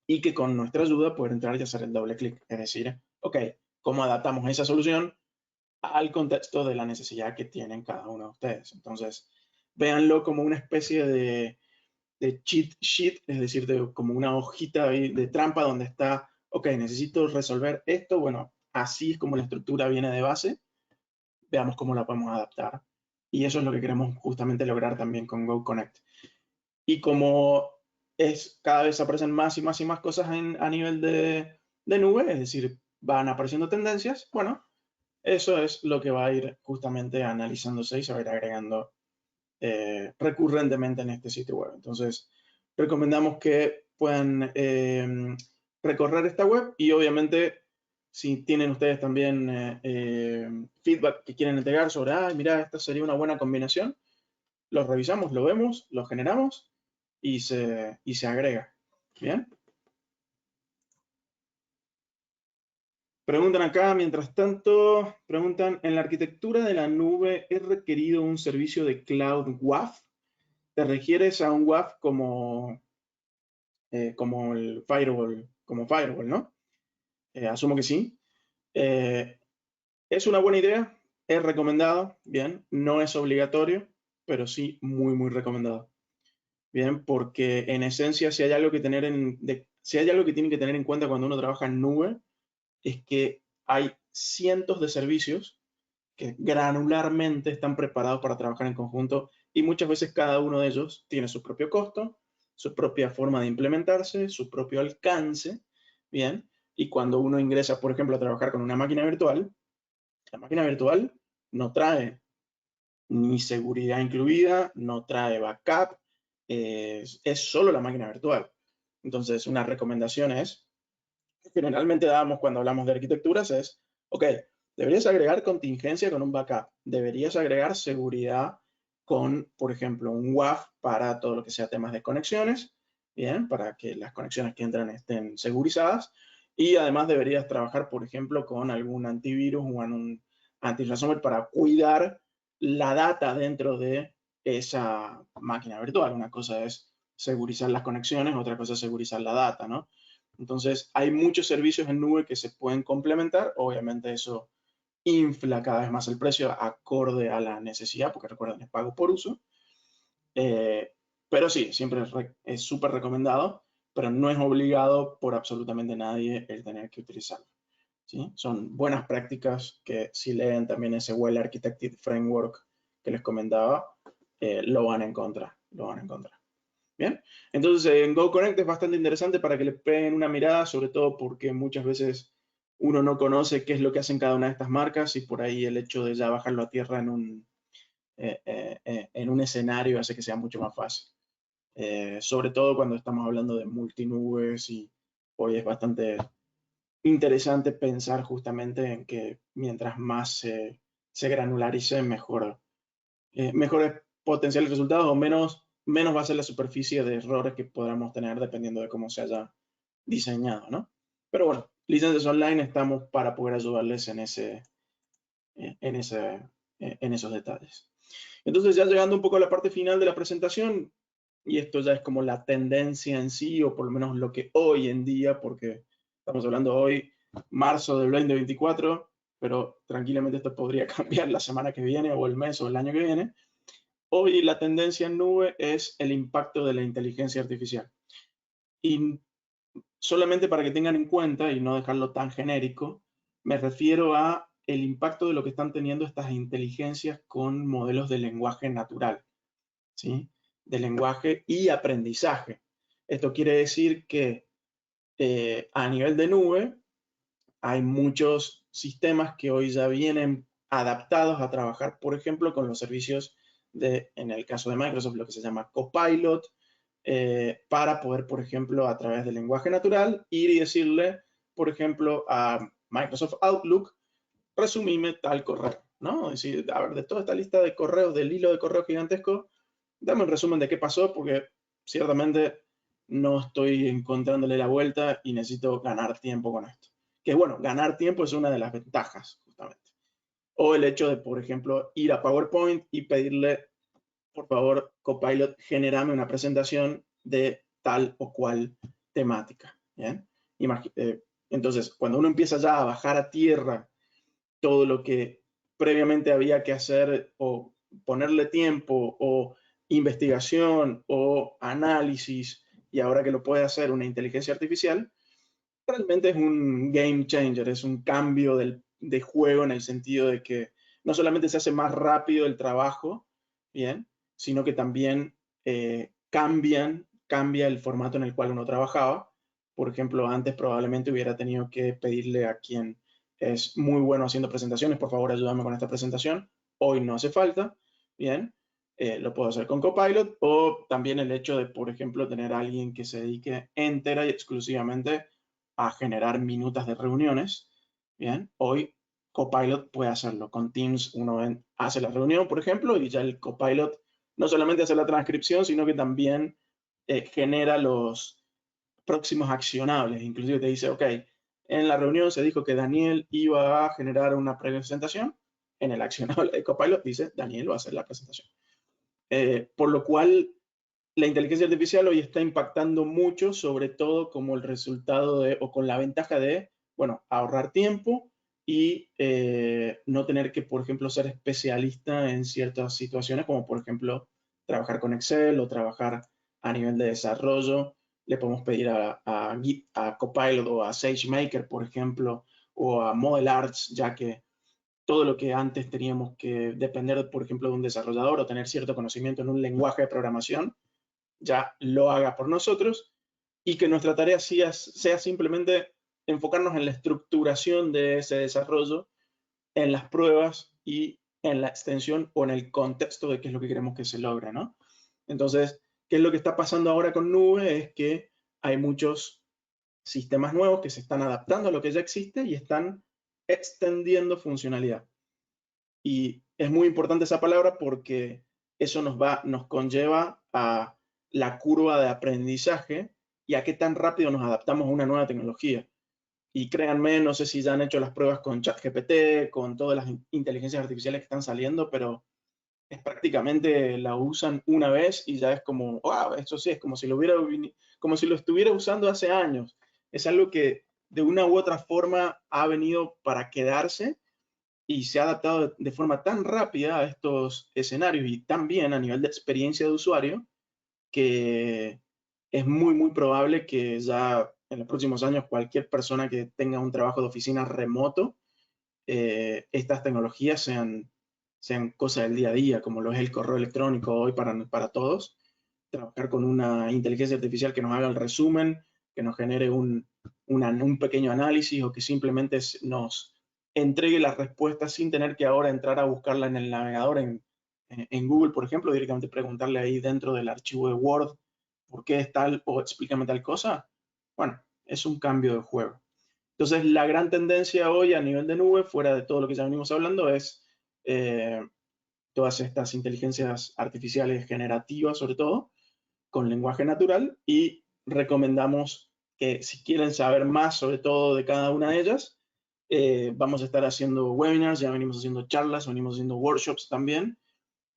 y que con nuestra ayuda puedan entrar y hacer el doble clic. Es decir, ok, ¿cómo adaptamos esa solución al contexto de la necesidad que tienen cada uno de ustedes? Entonces, véanlo como una especie de cheat sheet, es decir, como una hojita de trampa donde está, ok, necesito resolver esto, bueno, así es como la estructura viene de base, veamos cómo la podemos adaptar. Y eso es lo que queremos justamente lograr también con Go Connect. Y como cada vez aparecen más y más y más cosas a nivel de nube, es decir, van apareciendo tendencias, bueno, eso es lo que va a ir justamente analizándose y se va a ir agregando recurrentemente en este sitio web. Entonces, recomendamos que puedan recorrer esta web y obviamente si tienen ustedes también feedback que quieren entregar sobre, mira, esta sería una buena combinación, lo revisamos, lo vemos, lo generamos y se agrega. Bien. Preguntan acá, mientras tanto, preguntan, ¿en la arquitectura de la nube es requerido un servicio de Cloud WAF? ¿Te refieres a un WAF como el firewall, ¿no? Asumo que sí. Es una buena idea, es recomendado, bien, no es obligatorio, pero sí muy, muy recomendado. Bien, porque en esencia, si hay algo que si hay algo que tienen que tener en cuenta cuando uno trabaja en nube, es que hay cientos de servicios que granularmente están preparados para trabajar en conjunto y muchas veces cada uno de ellos tiene su propio costo, su propia forma de implementarse, su propio alcance, ¿bien? Y cuando uno ingresa, por ejemplo, a trabajar con una máquina virtual, la máquina virtual no trae ni seguridad incluida, no trae backup, es solo la máquina virtual. Entonces, una recomendación es, que generalmente damos cuando hablamos de arquitecturas, es, ok, deberías agregar contingencia con un backup, deberías agregar seguridad con, por ejemplo, un WAF para todo lo que sea temas de conexiones, bien, para que las conexiones que entran estén segurizadas, y además deberías trabajar, por ejemplo, con algún antivirus o un anti-ransomware para cuidar la data dentro de esa máquina virtual. Una cosa es segurizar las conexiones, otra cosa es segurizar la data, ¿no? Entonces, hay muchos servicios en nube que se pueden complementar. Obviamente eso infla cada vez más el precio acorde a la necesidad, porque recuerden, es pago por uso. Eh, pero sí, siempre es súper recomendado, pero no es obligado por absolutamente nadie el tener que utilizarlo. ¿Sí? Son buenas prácticas que si leen también ese Well Architected Framework que les comentaba, lo van a encontrar. Lo van a encontrar. Bien, entonces en GoConnect es bastante interesante para que le peguen una mirada, sobre todo porque muchas veces uno no conoce qué es lo que hacen cada una de estas marcas y por ahí el hecho de ya bajarlo a tierra en un escenario hace que sea mucho más fácil. Sobre todo cuando estamos hablando de multinubes y hoy es bastante interesante pensar justamente en que mientras más se granularice, mejores potenciales resultados o menos va a ser la superficie de errores que podamos tener dependiendo de cómo se haya diseñado, ¿no? Pero bueno, licencias online estamos para poder ayudarles en esos detalles. Entonces, ya llegando un poco a la parte final de la presentación, y esto ya es como la tendencia en sí, o por lo menos lo que hoy en día, porque estamos hablando hoy, marzo del 2024, pero tranquilamente esto podría cambiar la semana que viene, o el mes, o el año que viene. Hoy la tendencia en nube es el impacto de la inteligencia artificial. Y solamente para que tengan en cuenta y no dejarlo tan genérico, me refiero a el impacto de lo que están teniendo estas inteligencias con modelos de lenguaje natural, ¿sí? De lenguaje y aprendizaje. Esto quiere decir que a nivel de nube hay muchos sistemas que hoy ya vienen adaptados a trabajar, por ejemplo, con los servicios en el caso de Microsoft, lo que se llama Copilot, para poder, por ejemplo, a través del lenguaje natural, ir y decirle, por ejemplo, a Microsoft Outlook, resumime tal correo, ¿no? Es decir, a ver, de toda esta lista de correos, del hilo de correo gigantesco, dame un resumen de qué pasó, porque ciertamente no estoy encontrándole la vuelta y necesito ganar tiempo con esto. Que bueno, ganar tiempo es una de las ventajas, justamente. O el hecho de, por ejemplo, ir a PowerPoint y pedirle, por favor, Copilot, generame una presentación de tal o cual temática. ¿Bien? Entonces, cuando uno empieza ya a bajar a tierra todo lo que previamente había que hacer o ponerle tiempo o investigación o análisis y ahora que lo puede hacer una inteligencia artificial, realmente es un game changer, es un cambio de juego en el sentido de que no solamente se hace más rápido el trabajo, bien, sino que también cambia el formato en el cual uno trabajaba. Por ejemplo, antes probablemente hubiera tenido que pedirle a quien es muy bueno haciendo presentaciones, por favor ayúdame con esta presentación. Hoy no hace falta, bien, lo puedo hacer con Copilot, o también el hecho de, por ejemplo, tener a alguien que se dedique entera y exclusivamente a generar minutas de reuniones, bien, hoy Copilot puede hacerlo. Con Teams uno hace la reunión, por ejemplo, y ya el Copilot no solamente hace la transcripción, sino que también genera los próximos accionables. Inclusive te dice, ok, en la reunión se dijo que Daniel iba a generar una presentación. En el accionable de Copilot dice, Daniel va a hacer la presentación. Por lo cual, la inteligencia artificial hoy está impactando mucho, sobre todo como el resultado de, o con la ventaja de, bueno, ahorrar tiempo y no tener que, por ejemplo, ser especialista en ciertas situaciones, como por ejemplo trabajar con Excel o trabajar a nivel de desarrollo. Le podemos pedir a Copilot o a SageMaker, por ejemplo, o a Model Arts, ya que todo lo que antes teníamos que depender, por ejemplo, de un desarrollador o tener cierto conocimiento en un lenguaje de programación, ya lo haga por nosotros y que nuestra tarea sea simplemente enfocarnos en la estructuración de ese desarrollo, en las pruebas y en la extensión o en el contexto de qué es lo que queremos que se logre, ¿no? Entonces, ¿qué es lo que está pasando ahora con Nube? Es que hay muchos sistemas nuevos que se están adaptando a lo que ya existe y están extendiendo funcionalidad. Y es muy importante esa palabra porque eso nos conlleva a la curva de aprendizaje y a qué tan rápido nos adaptamos a una nueva tecnología. Y créanme, no sé si ya han hecho las pruebas con ChatGPT, con todas las inteligencias artificiales que están saliendo, pero es prácticamente la usan una vez y ya es como, wow, eso sí, es como si lo estuviera usando hace años. Es algo que de una u otra forma ha venido para quedarse y se ha adaptado de forma tan rápida a estos escenarios y tan bien a nivel de experiencia de usuario que es muy, muy probable que ya en los próximos años cualquier persona que tenga un trabajo de oficina remoto, estas tecnologías sean cosa del día a día, como lo es el correo electrónico hoy para todos. Trabajar con una inteligencia artificial que nos haga el resumen, que nos genere un pequeño análisis o que simplemente nos entregue las respuestas sin tener que ahora entrar a buscarla en el navegador en Google, por ejemplo, directamente preguntarle ahí dentro del archivo de Word por qué es tal o explícame tal cosa. Bueno, es un cambio de juego. Entonces, la gran tendencia hoy a nivel de nube, fuera de todo lo que ya venimos hablando, es eh, todas estas inteligencias artificiales generativas, sobre todo, con lenguaje natural, y recomendamos que si quieren saber más sobre todo de cada una de ellas, vamos a estar haciendo webinars, ya venimos haciendo charlas, venimos haciendo workshops también,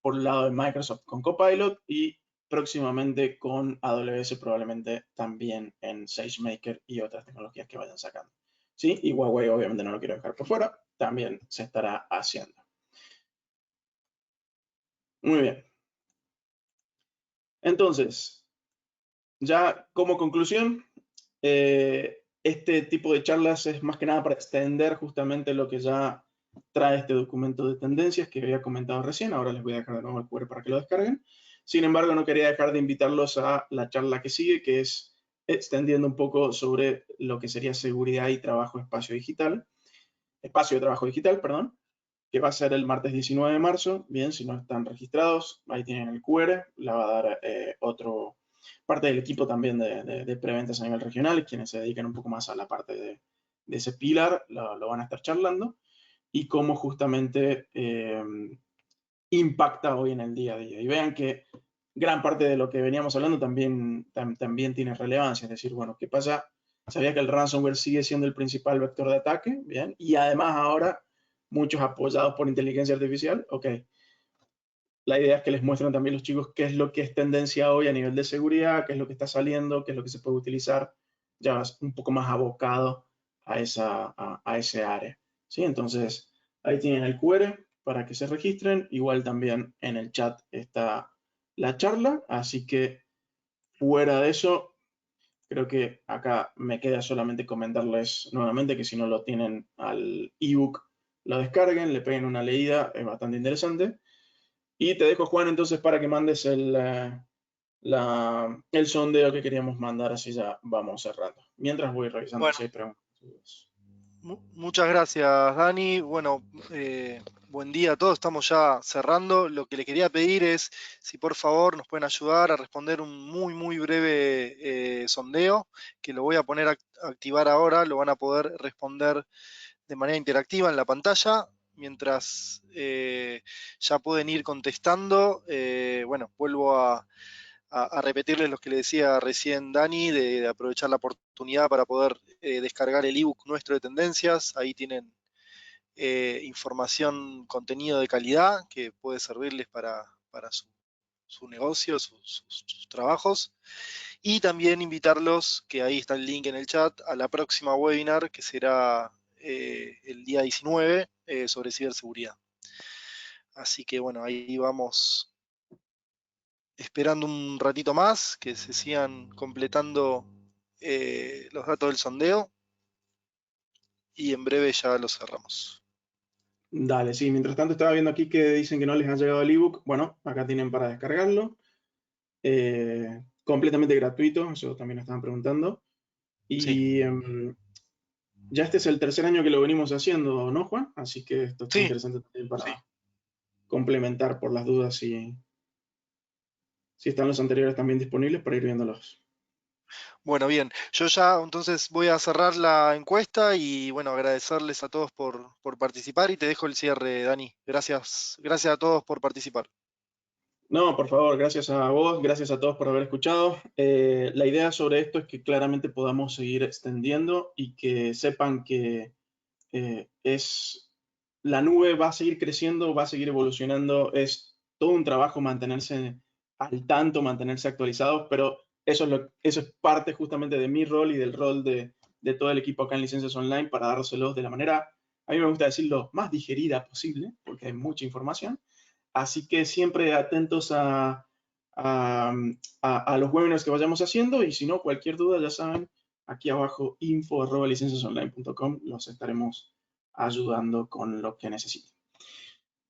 por el lado de Microsoft con Copilot y próximamente con AWS probablemente también en SageMaker y otras tecnologías que vayan sacando. ¿Sí? Y Huawei obviamente no lo quiero dejar por fuera, también se estará haciendo. Muy bien. Entonces, ya como conclusión, este tipo de charlas es más que nada para extender justamente lo que ya trae este documento de tendencias que había comentado recién. Ahora les voy a dejar de nuevo el QR para que lo descarguen. Sin embargo, no quería dejar de invitarlos a la charla que sigue, que es extendiendo un poco sobre lo que sería seguridad y trabajo espacio de trabajo digital, perdón, que va a ser el martes 19 de marzo. Bien, si no están registrados, ahí tienen el QR, la va a dar otro parte del equipo también de preventas a nivel regional, quienes se dedican un poco más a la parte de ese pilar, lo van a estar charlando, y cómo justamente impacta hoy en el día a día. Y vean que gran parte de lo que veníamos hablando también tiene relevancia, es decir, bueno, ¿qué pasa? Sabía que el ransomware sigue siendo el principal vector de ataque, ¿bien? Y además ahora muchos apoyados por inteligencia artificial, ok. La idea es que les muestren también los chicos qué es lo que es tendencia hoy a nivel de seguridad, qué es lo que está saliendo, qué es lo que se puede utilizar, ya un poco más abocado a ese área. ¿Sí? Entonces, ahí tienen el QR para que se registren. Igual también en el chat está la charla, así que fuera de eso, creo que acá me queda solamente comentarles nuevamente que si no lo tienen al ebook, lo descarguen, le peguen una leída, es bastante interesante. Y te dejo, Juan, entonces para que mandes el sondeo que queríamos mandar, así ya vamos cerrando. Mientras voy revisando Bueno, si hay preguntas. muchas gracias, Dani. Bueno, buen día a todos. Estamos ya cerrando. Lo que le quería pedir es si por favor nos pueden ayudar a responder un muy breve sondeo, que lo voy a poner a activar ahora. Lo van a poder responder de manera interactiva en la pantalla. Mientras ya pueden ir contestando, bueno, vuelvo a repetirles lo que le decía recién Dani, de aprovechar la oportunidad para poder descargar el ebook nuestro de tendencias. Ahí tienen información, contenido de calidad que puede servirles para su negocio, sus trabajos. Y también invitarlos, que ahí está el link en el chat, a la próxima webinar que será el día 19 sobre ciberseguridad. Así que bueno, ahí vamos esperando un ratito más, que se sigan completando los datos del sondeo y en breve ya lo cerramos. Dale, sí, mientras tanto estaba viendo aquí que dicen que no les ha llegado el ebook. Bueno, acá tienen para descargarlo. Completamente gratuito, eso también estaban preguntando. Sí, Y ya este es el tercer año que lo venimos haciendo, ¿no, Juan? Así que esto está sí, interesante también para complementar por las dudas si están los anteriores también disponibles para ir viéndolos. bueno, bien. Yo ya entonces voy a cerrar la encuesta y bueno, agradecerles a todos por participar y te dejo el cierre, Dani. Gracias a todos por participar. No, por favor, gracias a vos, gracias a todos por haber escuchado. La idea sobre esto es que claramente podamos seguir extendiendo y que sepan que la nube va a seguir creciendo, va a seguir evolucionando, es todo un trabajo mantenerse al tanto, mantenerse actualizados, pero eso es parte justamente de mi rol y del rol de todo el equipo acá en Licencias Online para dárselos de la manera, a mí me gusta decirlo, más digerida posible, porque hay mucha información. Así que siempre atentos a los webinars que vayamos haciendo y si no, cualquier duda, ya saben, aquí abajo info@licenciasonline.com, los estaremos ayudando con lo que necesiten.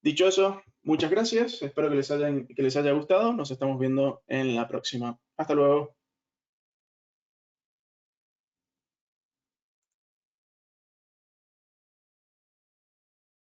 Dicho eso, muchas gracias, espero que les haya gustado, nos estamos viendo en la próxima. Hasta luego.